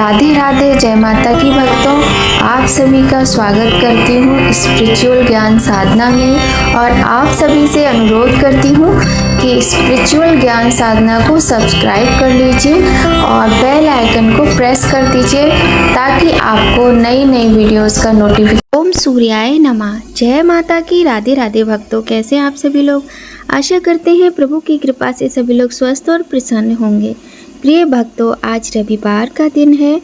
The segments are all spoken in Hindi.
राधे राधे, जय माता की भक्तों। आप सभी का स्वागत करती हूँ स्पिरिचुअल ज्ञान साधना में और आप सभी से अनुरोध करती हूँ कि स्पिरिचुअल ज्ञान साधना को सब्सक्राइब कर लीजिए और बेल आइकन को प्रेस कर दीजिए ताकि आपको नई नई वीडियोस का नोटिफिकेशन। ओम सूर्याय नमः। जय माता की। राधे राधे भक्तों, कैसे आप सभी लोग? आशा करते हैं प्रभु की कृपा से सभी लोग स्वस्थ और प्रसन्न होंगे। प्रिय भक्तों, आज रविवार का दिन है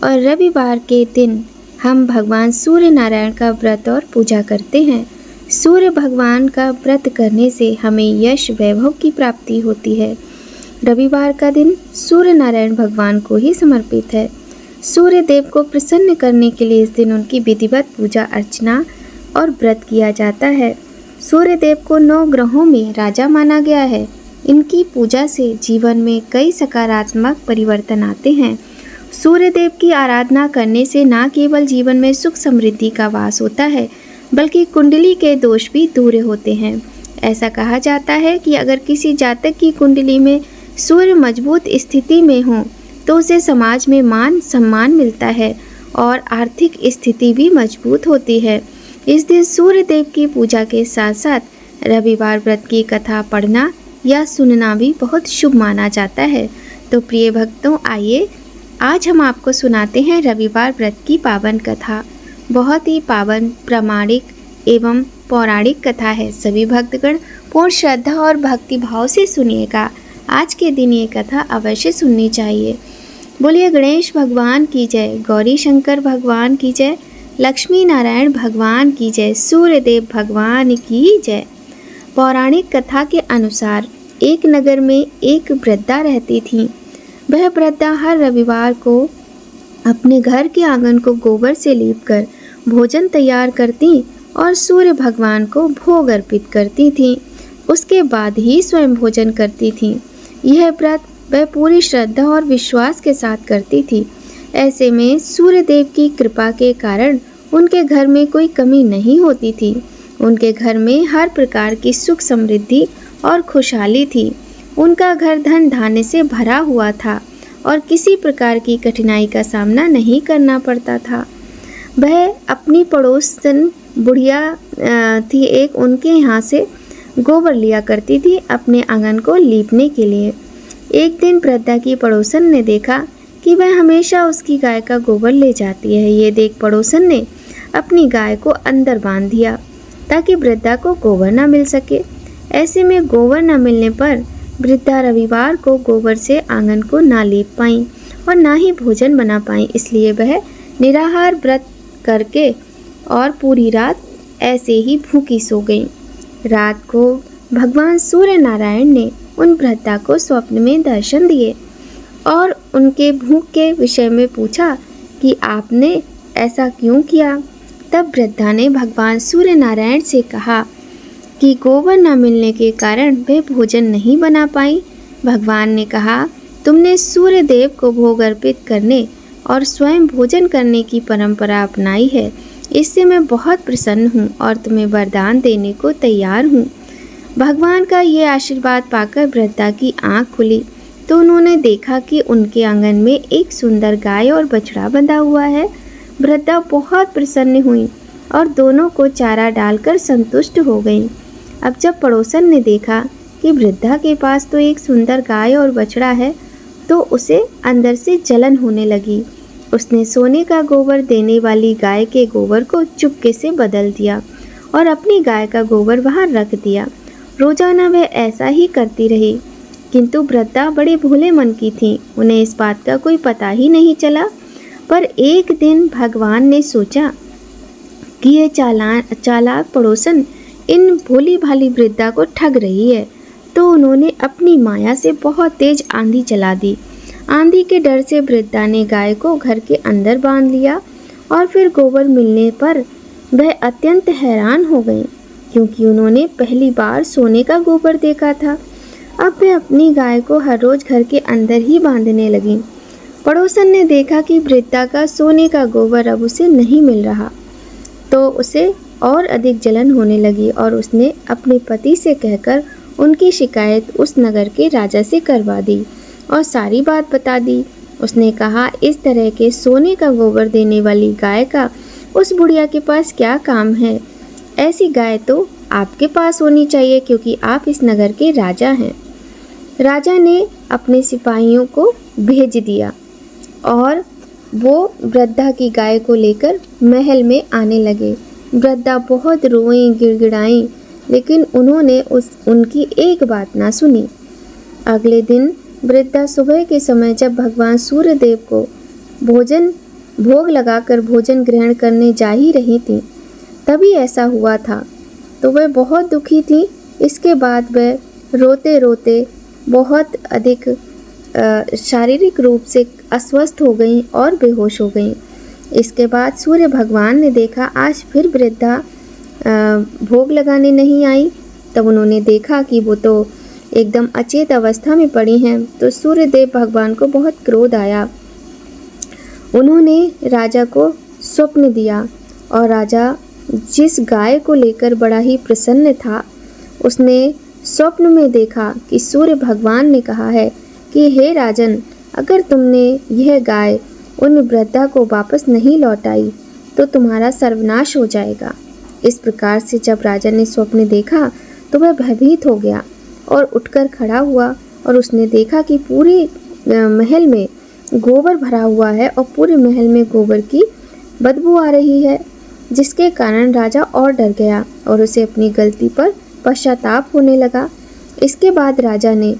और रविवार के दिन हम भगवान सूर्य नारायण का व्रत और पूजा करते हैं। सूर्य भगवान का व्रत करने से हमें यश वैभव की प्राप्ति होती है। रविवार का दिन सूर्य नारायण भगवान को ही समर्पित है। सूर्य देव को प्रसन्न करने के लिए इस दिन उनकी विधिवत पूजा अर्चना और व्रत किया जाता है। सूर्य देव को 9 ग्रहों में राजा माना गया है। इनकी पूजा से जीवन में कई सकारात्मक परिवर्तन आते हैं। सूर्य देव की आराधना करने से न केवल जीवन में सुख समृद्धि का वास होता है, बल्कि कुंडली के दोष भी दूर होते हैं। ऐसा कहा जाता है कि अगर किसी जातक की कुंडली में सूर्य मजबूत स्थिति में हो तो उसे समाज में मान सम्मान मिलता है और आर्थिक स्थिति भी मजबूत होती है। इस दिन सूर्य देव की पूजा के साथ साथ रविवार व्रत की कथा पढ़ना या सुनना भी बहुत शुभ माना जाता है। तो प्रिय भक्तों, आइए आज हम आपको सुनाते हैं रविवार व्रत की पावन कथा। बहुत ही पावन, प्रामाणिक एवं पौराणिक कथा है। सभी भक्तगण पूर्ण श्रद्धा और भक्ति भाव से सुनिएगा। आज के दिन ये कथा अवश्य सुननी चाहिए। बोलिए गणेश भगवान की जय, गौरी शंकर भगवान की जय, लक्ष्मी नारायण भगवान की जय, सूर्यदेव भगवान की जय। पौराणिक कथा के अनुसार एक नगर में एक वृद्धा रहती थी। वह वृद्धा हर रविवार को अपने घर के आंगन को गोबर से लीपकर भोजन तैयार करती और सूर्य भगवान को भोग अर्पित करती थी। उसके बाद ही स्वयं भोजन करती थी। यह व्रत वह पूरी श्रद्धा और विश्वास के साथ करती थी। ऐसे में सूर्य देव की कृपा के कारण उनके घर में कोई कमी नहीं होती थी। उनके घर में हर प्रकार की सुख समृद्धि और खुशहाली थी। उनका घर धन धान्य से भरा हुआ था और किसी प्रकार की कठिनाई का सामना नहीं करना पड़ता था। वह अपनी पड़ोसन बुढ़िया थी एक, उनके यहाँ से गोबर लिया करती थी अपने आंगन को लीपने के लिए। एक दिन वृद्धा की पड़ोसन ने देखा कि वह हमेशा उसकी गाय का गोबर ले जाती है। ये देख पड़ोसन ने अपनी गाय को अंदर बांध दिया ताकि वृद्धा को गोबर न मिल सके। ऐसे में गोबर न मिलने पर वृद्धा रविवार को गोबर से आंगन को ना लीप पाई और ना ही भोजन बना पाई। इसलिए वह निराहार व्रत करके और पूरी रात ऐसे ही भूखी सो गई। रात को भगवान सूर्य नारायण ने उन वृद्धा को स्वप्न में दर्शन दिए और उनके भूख के विषय में पूछा कि आपने ऐसा क्यों किया। तब वृद्धा ने भगवान सूर्य नारायण से कहा कि गोबर न मिलने के कारण वे भोजन नहीं बना पाई। भगवान ने कहा, तुमने सूर्य देव को भोग अर्पित करने और स्वयं भोजन करने की परंपरा अपनाई है। इससे मैं बहुत प्रसन्न हूँ और तुम्हें वरदान देने को तैयार हूँ। भगवान का ये आशीर्वाद पाकर वृद्धा की आँख खुली तो उन्होंने देखा कि उनके आंगन में एक सुंदर गाय और बछड़ा बंधा हुआ है। वृद्धा बहुत प्रसन्न हुई और दोनों को चारा डालकर संतुष्ट हो गई। अब जब पड़ोसन ने देखा कि वृद्धा के पास तो एक सुंदर गाय और बछड़ा है तो उसे अंदर से जलन होने लगी। उसने सोने का गोबर देने वाली गाय के गोबर को चुपके से बदल दिया और अपनी गाय का गोबर वहां रख दिया। रोजाना वह ऐसा ही करती रही, किंतु वृद्धा बड़े भोले मन की थी। उन्हें इस बात का कोई पता ही नहीं चला। पर एक दिन भगवान ने सोचा कि यह चालाक पड़ोसन इन भोली भाली वृद्धा को ठग रही है, तो उन्होंने अपनी माया से बहुत तेज आंधी चला दी। आंधी के डर से वृद्धा ने गाय को घर के अंदर बांध लिया और फिर गोबर मिलने पर वह अत्यंत हैरान हो गई, क्योंकि उन्होंने पहली बार सोने का गोबर देखा था। अब वे अपनी गाय को हर रोज घर के अंदर ही बांधने लगी। पड़ोसन ने देखा कि वृद्धा का सोने का गोबर अब उसे नहीं मिल रहा, तो उसे और अधिक जलन होने लगी और उसने अपने पति से कहकर उनकी शिकायत उस नगर के राजा से करवा दी और सारी बात बता दी। उसने कहा, इस तरह के सोने का गोबर देने वाली गाय का उस बुढ़िया के पास क्या काम है? ऐसी गाय तो आपके पास होनी चाहिए, क्योंकि आप इस नगर के राजा हैं। राजा ने अपने सिपाहियों को भेज दिया और वो वृद्धा की गाय को लेकर महल में आने लगे। वृद्धा बहुत रोईं, गिड़गिड़ाईं, लेकिन उन्होंने उनकी एक बात ना सुनी। अगले दिन वृद्धा सुबह के समय जब भगवान सूर्यदेव को भोग लगाकर भोजन ग्रहण करने जा ही रही थी, तभी ऐसा हुआ था। तो वह बहुत दुखी थी। इसके बाद वह रोते रोते बहुत अधिक शारीरिक रूप से अस्वस्थ हो गई और बेहोश हो गई। इसके बाद सूर्य भगवान ने देखा आज फिर वृद्धा भोग लगाने नहीं आई। तब उन्होंने देखा कि वो तो एकदम अचेत अवस्था में पड़ी हैं। तो सूर्यदेव भगवान को बहुत क्रोध आया। उन्होंने राजा को स्वप्न दिया और राजा जिस गाय को लेकर बड़ा ही प्रसन्न था, उसने स्वप्न में देखा कि सूर्य भगवान ने कहा है कि हे राजन, अगर तुमने यह गाय उन वृद्धा को वापस नहीं लौटाई तो तुम्हारा सर्वनाश हो जाएगा। इस प्रकार से जब राजा ने स्वप्न देखा तो वह भयभीत हो गया और उठकर खड़ा हुआ और उसने देखा कि पूरे महल में गोबर भरा हुआ है और पूरे महल में गोबर की बदबू आ रही है, जिसके कारण राजा और डर गया और उसे अपनी गलती पर पश्चाताप होने लगा। इसके बाद राजा ने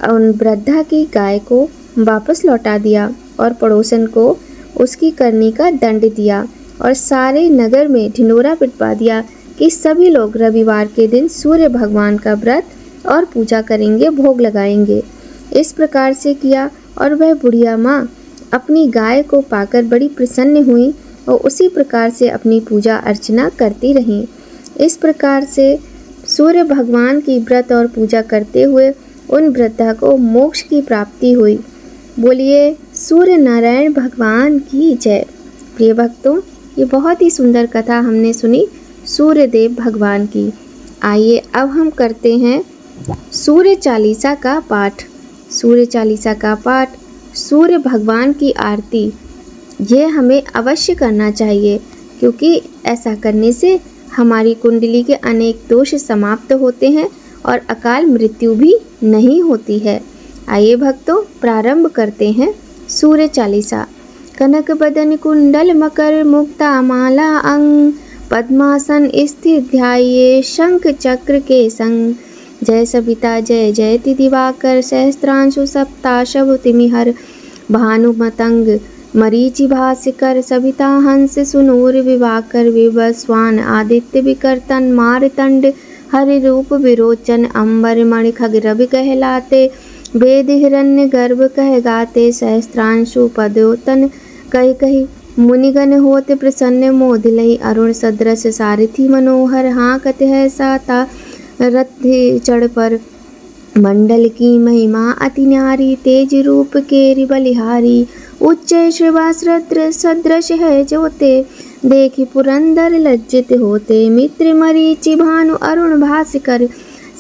उन वृद्धा की गाय को वापस लौटा दिया और पड़ोसन को उसकी करनी का दंड दिया और सारे नगर में ढिंढोरा पिटवा दिया कि सभी लोग रविवार के दिन सूर्य भगवान का व्रत और पूजा करेंगे, भोग लगाएंगे। इस प्रकार से किया और वह बुढ़िया माँ अपनी गाय को पाकर बड़ी प्रसन्न हुई और उसी प्रकार से अपनी पूजा अर्चना करती रहीं। इस प्रकार से सूर्य भगवान की व्रत और पूजा करते हुए उन वृद्धा को मोक्ष की प्राप्ति हुई। बोलिए सूर्य नारायण भगवान की जय। प्रिय भक्तों, ये बहुत ही सुंदर कथा हमने सुनी सूर्यदेव भगवान की। आइए अब हम करते हैं सूर्य चालीसा का पाठ। सूर्य चालीसा का पाठ, सूर्य भगवान की आरती, ये हमें अवश्य करना चाहिए, क्योंकि ऐसा करने से हमारी कुंडली के अनेक दोष समाप्त होते हैं और अकाल मृत्यु भी नहीं होती है। आइए भक्तों, प्रारंभ करते हैं सूर्य चालीसा। कनक बदन कुंडल मकर मुक्ता माला अंग, पद्मासन स्थित ध्याये शंख चक्र के संग। जय सविता जय जयति दिवाकर, सहस्त्रांशु सप्ताशव तिमिहर। भानुमतंग मरीचि भास्कर, सविता हंस सुनूर विवाकर। विवस्वान आदित्य विकर्तन, मारतंड हरि रूप विरोचन। अंबर मणि खग रवि कहलाते, वेद हिरण्य गर्भ कह गाते। सहस्त्रांशु पदोतन कही कही, मुनिगण होते प्रसन्न मोदिलहि। अरुण सदृश सारथी मनोहर, हाँकत है साता रथ चढ़ पर। मंडल की महिमा अति न्यारी, तेज रूप केरि बलिहारी। उच्च श्रीवासरद्र सदृश है जोते, देखि पुरंदर लज्जित होते। मित्र मरीचि भानु अरुण भास्कर,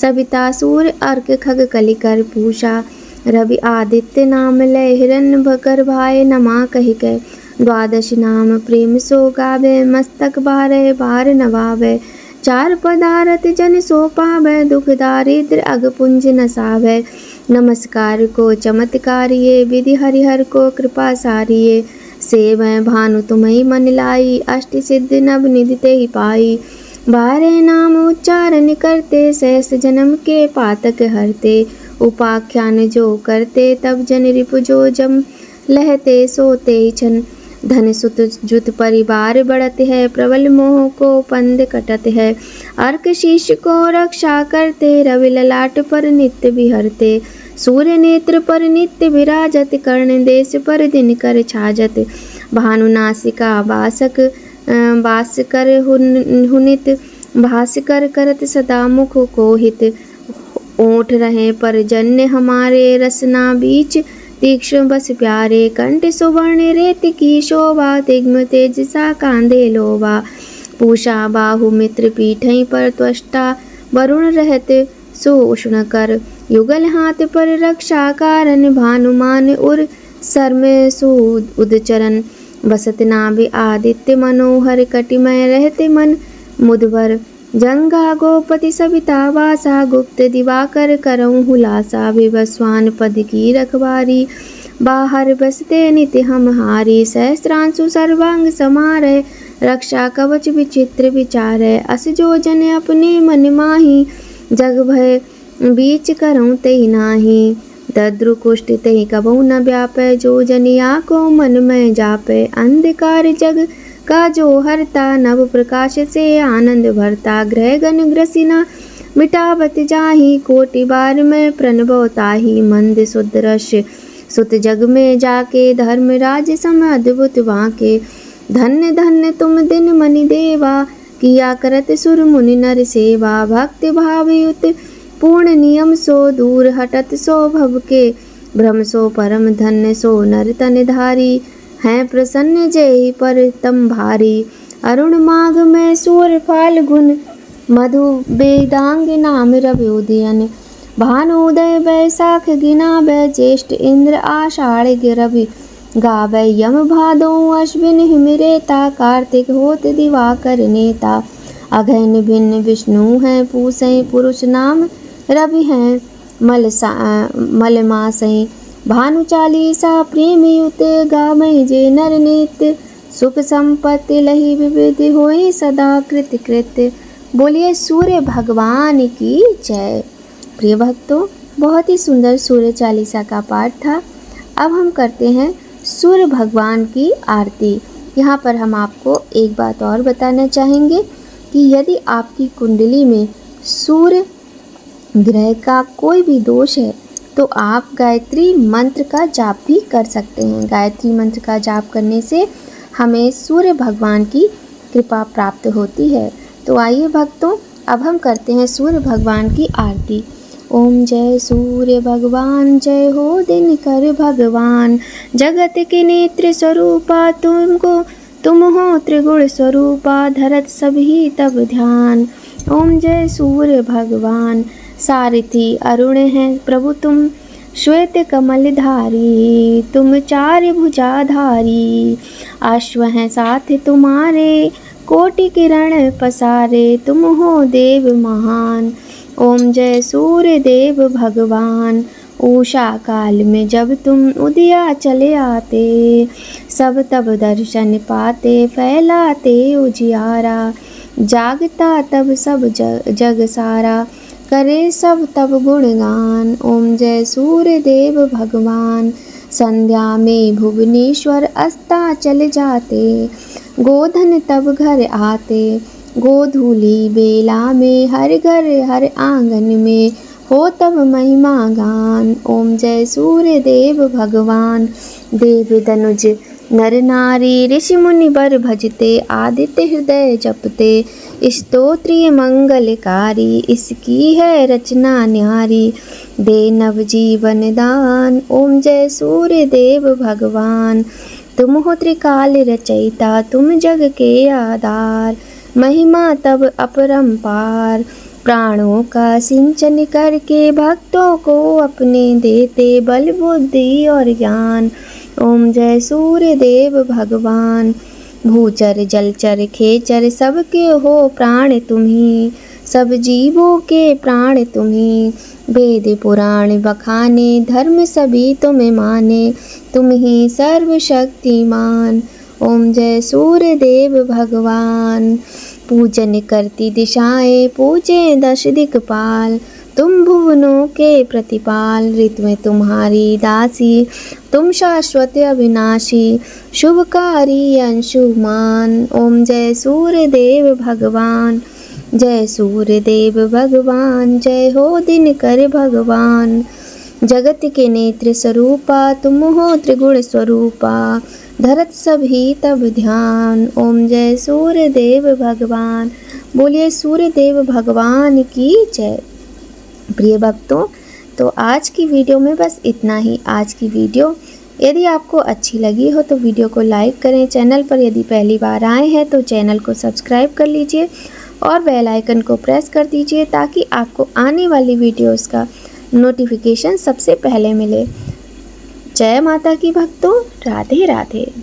सविता सूर्य अर्क खग कलिकर। पूषा रवि आदित्य नाम लय, हिरण्य भकर भाई नमा कहि कै। द्वादश नाम प्रेम सो गावे, मस्तक बारह बार नवावे। चार पदारथ जन सो पावै, दुख दारिद्र अग पुंज नसावै। नमस्कार को चमत्कारिये, विधि हरिहर को कृपा सारिये। सेवै भानु तुम्हि मन लाई, अष्ट सिद्धि नव निधि तेहि पाई। बारह नाम उच्चारण करते, सहस जन्म के पातक हरते। उपाख्यान जो करते, तब जन रिपु जो जम लहते सोते छन। धन सुत जुत परिवार बढ़त है, प्रबल मोह को पंद कटत है। अर्क शीश को रक्षा करते, रवि ललाट पर नित्य विहरते। सूर्य नेत्र पर नित्य विराजत, कर्ण देश पर दिन कर छाजत। भानुनासिका वासक वासकर हुनित, भास्कर करत सदा मुख को हित। ओठ रहे परजन्य हमारे, रसना बीच तीक्ष्ण बस प्यारे। कंठ सुवर्ण रेत की शोभा, तिग्म तेज सा कांधे लोभा। पूषा बाहु मित्र पीठै पर त्वष्टा, वरुण रहत सुउष्ण कर। युगल हाथ पर रक्षा कारण, भानुमान उर सर में सूद उदचरण, बसत नाभि आदित्य मनोहर, कटिमय रहते मन मुदवर, जंगा गोपति सविता वासा, गुप्त दिवाकर करऊँ हुलासा, विवस्वान पद की रखवारी, बाहर बसते नित्य हमहारी, सहस्त्रांशु सर्वांग समारे, रक्षा कवच विचित्र विचारे, अस जो जन अपने मन माही, जग भय बीच करऊँ तेहि नाही, दद्रु कुष्ठ तेहि कबहु न व्यापै, जो जनिया को मन में जापै, अंधकार जग का जो हरता, नव प्रकाश से आनंद भरता, ग्रह गण ग्रसिना मिटावत जाहि, कोटि बार में प्रणबो ताहि, मंद सुदृश सुत जग में जाके, धर्मराज सम अद्भुत वाके, धन्य धन्य तुम दिन मनि देवा, किया करत सुर मुनि नर सेवा, भक्ति भाव युत पूर्ण नियम सो, दूर हटत सो भव के भ्रम सो, परम धन्य सो नर तन धारी, हैं प्रसन्न जय पर तम भारी, अरुण माघ में सूर फाल्गुन, मधु वेदांग नाम रवि उदयन, भानुदय बैसाख गिनाबै, ज्येष्ठ इंद्र आषाढ़ रवि गावै, यम भादो अश्विन हिमरेता, कार्तिक होत दिवाकर नेता, अघन भिन्न विष्णु हैं पूसै, पुरुष नाम रवि हैं मलमासै, भानु चालीसा प्रेम युत, गावै जे नर नित्य, सुख संपत्ति लही विविध होई सदा कृत कृत। बोलिए सूर्य भगवान की जय। प्रिय भक्तों, बहुत ही सुंदर सूर्य चालीसा का पाठ था। अब हम करते हैं सूर्य भगवान की आरती। यहाँ पर हम आपको एक बात और बताना चाहेंगे कि यदि आपकी कुंडली में सूर्य ग्रह का कोई भी दोष है तो आप गायत्री मंत्र का जाप भी कर सकते हैं। गायत्री मंत्र का जाप करने से हमें सूर्य भगवान की कृपा प्राप्त होती है। तो आइए भक्तों, अब हम करते हैं सूर्य भगवान की आरती। ओम जय सूर्य भगवान, जय हो दिनकर भगवान, जगत के नेत्र स्वरूपा तुम हो त्रिगुण स्वरूपा, धरत सभी तब ध्यान। ओम जय सूर्य भगवान। सारथी अरुण हैं प्रभु तुम, श्वेत कमल धारी, तुम चार भुजाधारी, अश्व हैं साथ तुम्हारे, कोटि किरण पसारे, तुम हो देव महान। ओम जय सूर्य देव भगवान। उषा काल में जब तुम उदया चले आते, सब तब दर्शन पाते, फैलाते उजियारा, जागता तब सब जग सारा, करे सब तब गुणगान। ओम जय सूर्य देव भगवान। संध्या में भुवनेश्वर अस्ता चल जाते, गोधन तब घर आते, गोधूली बेला में हर घर हर आंगन में, हो तब महिमा गान। ओम जय सूर्य देव भगवान। देव दनुज नर नारी, ऋषि मुनि बर भजते, आदित्य हृदय जपते, स्तोत्रिय मंगलकारी, इसकी है रचना न्यारी, दे नव जीवन दान। ओम जय सूर्य देव भगवान। तुम हो त्रिकाल रचयिता, तुम जग के आधार, महिमा तब अपरंपार, प्राणों का सिंचन करके भक्तों को अपने देते, बल बुद्धि और ज्ञान। ओम जय सूर्य देव भगवान। भूचर जलचर खेचर सबके हो प्राण तुम्ही, सब जीवों के प्राण तुम्ही, वेद पुराण बखाने, धर्म सभी तुम्हें माने, तुम ही सर्वशक्तिमान। ओम जय सूर्य देव भगवान। पूजन करती दिशाएं, पूजे दश दिक्पाल, तुम भुवनों के प्रतिपाल, ऋतु में तुम्हारी दासी, तुम शाश्वत अविनाशी, शुभकारी अंशुमान। ओम जय सूर्य देव भगवान। जय सूर्य देव भगवान, जय हो दिनकर भगवान, जगत के नेत्र स्वरूपा, तुम हो त्रिगुण स्वरूपा, धरत सभी तब ध्यान। ओम जय सूर्य देव भगवान। बोलिए सूर्य देव भगवान की जय। प्रिय भक्तों, तो आज की वीडियो में बस इतना ही। आज की वीडियो यदि आपको अच्छी लगी हो तो वीडियो को लाइक करें। चैनल पर यदि पहली बार आए हैं तो चैनल को सब्सक्राइब कर लीजिए और बेल आइकन को प्रेस कर दीजिए ताकि आपको आने वाली वीडियोस का नोटिफिकेशन सबसे पहले मिले। जय माता की भक्तों, राधे राधे।